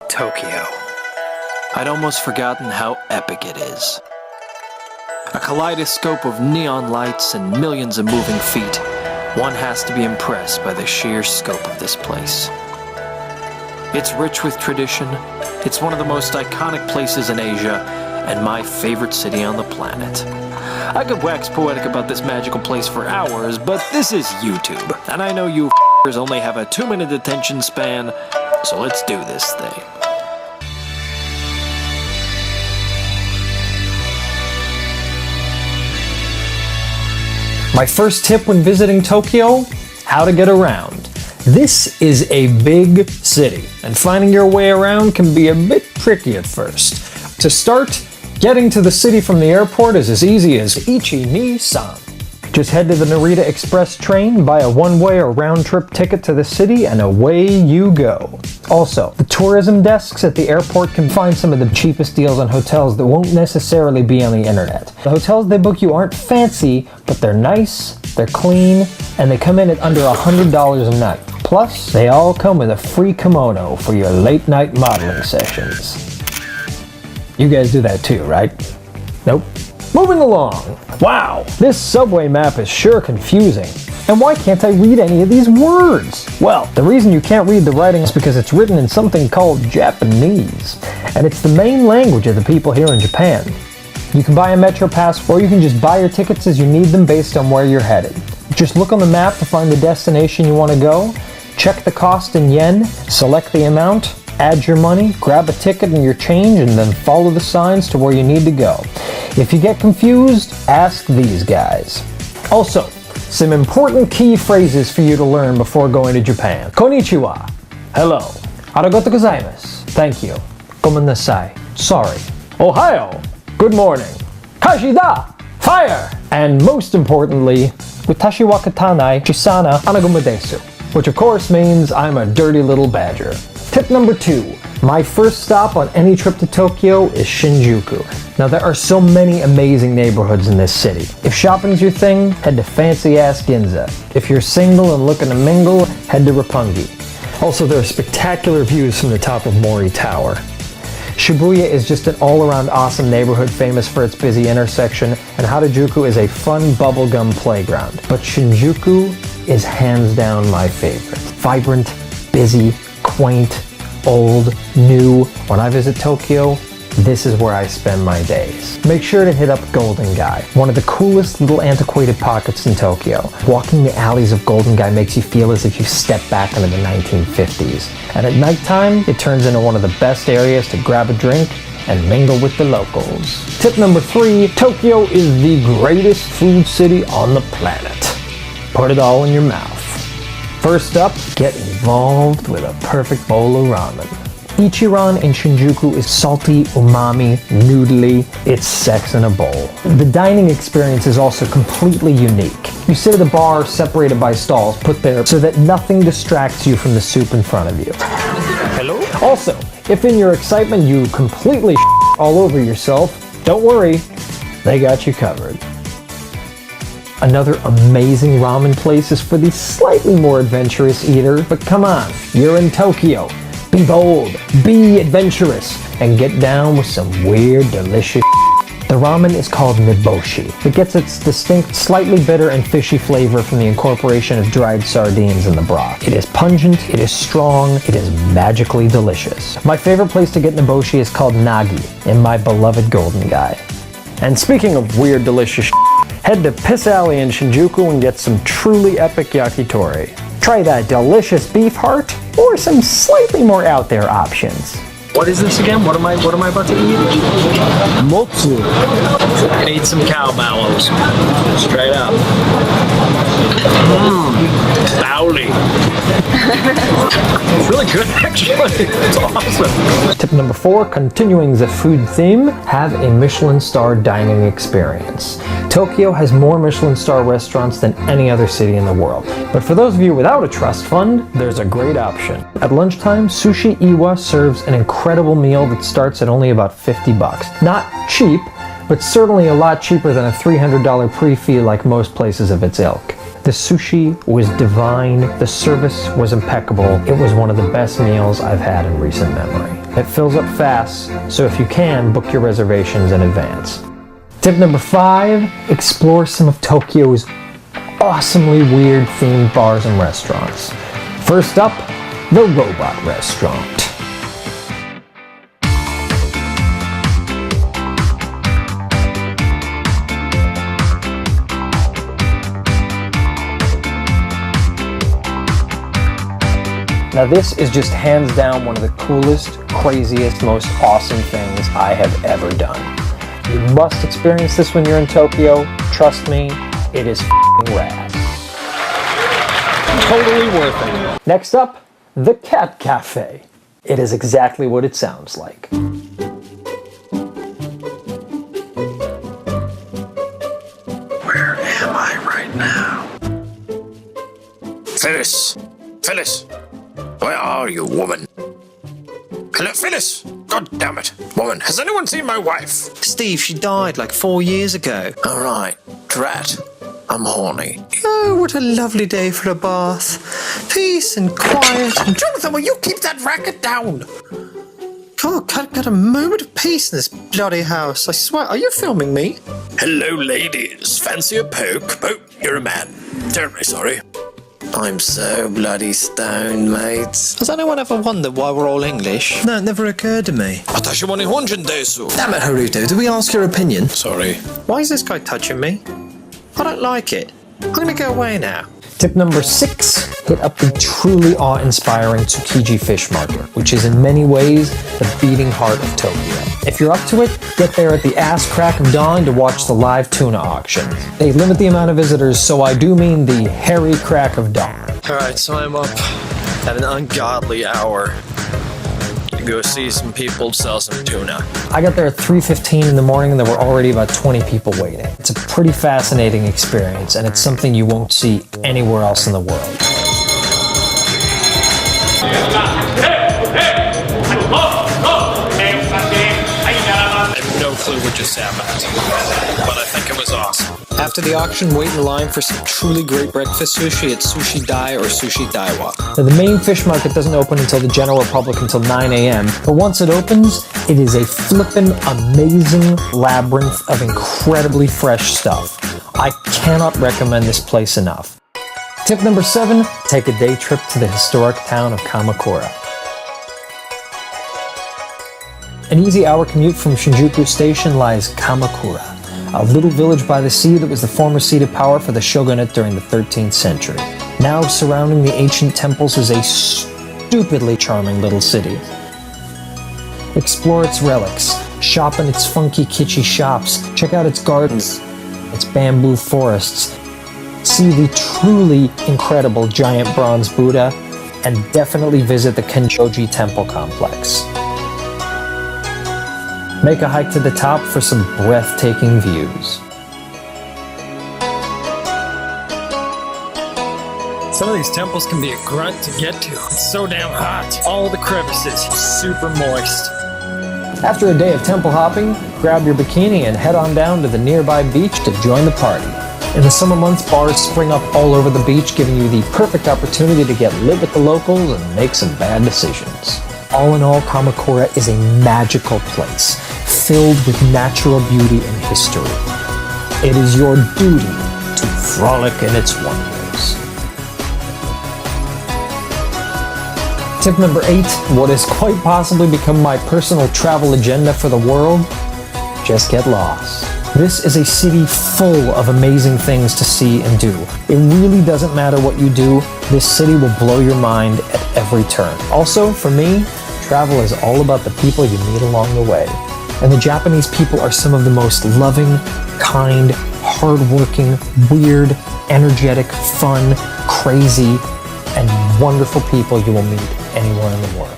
Tokyo. I'd almost forgotten how epic it is. A kaleidoscope of neon lights and millions of moving feet. One has to be impressed by the sheer scope of this place. It's rich with tradition, it's one of the most iconic places in Asia, and my favorite city on the planet. I could wax poetic about this magical place for hours, but this is YouTube, and I know you f***ers only have a 2-minute attention span, so let's do this thing. My first tip when visiting Tokyo, how to get around. This is a big city, and finding your way around can be a bit tricky at first. To start, getting to the city from the airport is as easy as Ichi-ni-san. Just head to the Narita Express train, buy a one-way or round-trip ticket to the city, and away you go. Also, the tourism desks at the airport can find some of the cheapest deals on hotels that won't necessarily be on the internet. The hotels they book you aren't fancy, but they're nice, they're clean, and they come in at under $100 a night. Plus, they all come with a free kimono for your late-night modeling sessions. You guys do that too, right? Nope. Moving along. Wow, this subway map is sure confusing. And why can't I read any of these words? Well, the reason you can't read the writing is because it's written in something called Japanese. And it's the main language of the people here in Japan. You can buy a Metro Pass, or you can just buy your tickets as you need them based on where you're headed. Just look on the map to find the destination you want to go, check the cost in yen, select the amount, add your money, grab a ticket and your change, and then follow the signs to where you need to go. If you get confused, ask these guys. Also, some important key phrases for you to learn before going to Japan. Konnichiwa. Hello. Arigatou gozaimasu. Thank you. Gomen-nasai. Sorry. Ohayo. Good morning. Kashida. Fire. And most importantly, Watashi wa katanai chisana anaguma desu, which of course means I'm a dirty little badger. Tip number 2. My first stop on any trip to Tokyo is Shinjuku. Now there are so many amazing neighborhoods in this city. If shopping's your thing, head to fancy-ass Ginza. If you're single and looking to mingle, head to Roppongi. Also, there are spectacular views from the top of Mori Tower. Shibuya is just an all-around awesome neighborhood famous for its busy intersection, and Harajuku is a fun bubblegum playground. But Shinjuku is hands down my favorite. Vibrant, busy, quaint, old, new. When I visit Tokyo, this is where I spend my days. Make sure to hit up Golden Gai, one of the coolest little antiquated pockets in Tokyo. Walking the alleys of Golden Gai makes you feel as if you step back into the 1950s. And at nighttime, it turns into one of the best areas to grab a drink and mingle with the locals. Tip number 3, Tokyo is the greatest food city on the planet. Put it all in your mouth. First up, get involved with a perfect bowl of ramen. Ichiran in Shinjuku is salty, umami, noodly. It's sex in a bowl. The dining experience is also completely unique. You sit at a bar separated by stalls put there so that nothing distracts you from the soup in front of you. Hello? Also, if in your excitement you completely all over yourself, don't worry, they got you covered. Another amazing ramen place is for the slightly more adventurous eater, but come on, you're in Tokyo. Be bold, be adventurous, and get down with some weird, delicious. The ramen is called niboshi. It gets its distinct, slightly bitter and fishy flavor from the incorporation of dried sardines in the broth. It is pungent, it is strong, it is magically delicious. My favorite place to get niboshi is called Nagi, in my beloved Golden Gai. And speaking of weird, delicious, head to Piss Alley in Shinjuku and get some truly epic yakitori. Try that delicious beef heart, or some slightly more out there options. What is this again? What am I about to eat? Motsu. Gonna eat some cow mallows. Straight up. Bowly. It's really good, actually. It's awesome. Tip number 4, continuing the food theme, have a Michelin star dining experience. Tokyo has more Michelin star restaurants than any other city in the world. But for those of you without a trust fund, there's a great option. At lunchtime, Sushi Iwa serves an incredible meal that starts at only about $50. Not cheap, but certainly a lot cheaper than a $300 pre-fee like most places of its ilk. The sushi was divine, the service was impeccable, it was one of the best meals I've had in recent memory. It fills up fast, so if you can, book your reservations in advance. Tip number 5, explore some of Tokyo's awesomely weird themed bars and restaurants. First up, the Robot Restaurant. Now this is just hands down one of the coolest, craziest, most awesome things I have ever done. You must experience this when you're in Tokyo. Trust me, it is f***ing rad. Totally worth it. Next up, the Cat Cafe. It is exactly what it sounds like. Where am I right now? Phyllis! Phyllis! Where are you, woman? Hello, Phyllis! God damn it. Woman, has anyone seen my wife? Steve, she died like 4 years ago. Alright, drat. I'm horny. Oh, what a lovely day for a bath. Peace and quiet. And Jonathan, will you keep that racket down? God, can't get a moment of peace in this bloody house. I swear, are you filming me? Hello, ladies. Fancy a poke? Oh, you're a man. Terribly sorry. I'm so bloody stoned, mates. Has anyone ever wondered why we're all English? No, it never occurred to me. Damn it, Haruto, do we ask your opinion? Sorry. Why is this guy touching me? I don't like it. I'm gonna go away now. Tip number 6, hit up the truly awe-inspiring Tsukiji Fish Market, which is in many ways the beating heart of Tokyo. If you're up to it, get there at the ass crack of dawn to watch the live tuna auction. They limit the amount of visitors, so I do mean the hairy crack of dawn. Alright, so I'm up at an ungodly hour to go see some people sell some tuna. I got there at 3:15 in the morning and there were already about 20 people waiting. It's a pretty fascinating experience and it's something you won't see anywhere else in the world. I have no clue what just happened, but I think it was awesome. After the auction, wait in line for some truly great breakfast sushi at Sushi Dai or Sushi Daiwa. Now, the main fish market doesn't open until the general public until 9 a.m., but once it opens, it is a flippin' amazing labyrinth of incredibly fresh stuff. I cannot recommend this place enough. Tip number 7, take a day trip to the historic town of Kamakura. An easy hour commute from Shinjuku Station lies Kamakura, a little village by the sea that was the former seat of power for the shogunate during the 13th century. Now surrounding the ancient temples is a stupidly charming little city. Explore its relics, shop in its funky kitschy shops, check out its gardens, its bamboo forests, see the truly incredible giant bronze Buddha, and definitely visit the Kenjoji Temple complex. Make a hike to the top for some breathtaking views. Some of these temples can be a grunt to get to. It's so damn hot. All the crevices, super moist. After a day of temple hopping, grab your bikini and head on down to the nearby beach to join the party. In the summer months, bars spring up all over the beach, giving you the perfect opportunity to get lit with the locals and make some bad decisions. All in all, Kamakura is a magical place, filled with natural beauty and history. It is your duty to frolic in its wonders. Tip number 8, what has quite possibly become my personal travel agenda for the world, just get lost. This is a city full of amazing things to see and do. It really doesn't matter what you do, this city will blow your mind at every turn. Also, for me, travel is all about the people you meet along the way. And the Japanese people are some of the most loving, kind, hardworking, weird, energetic, fun, crazy, and wonderful people you will meet anywhere in the world.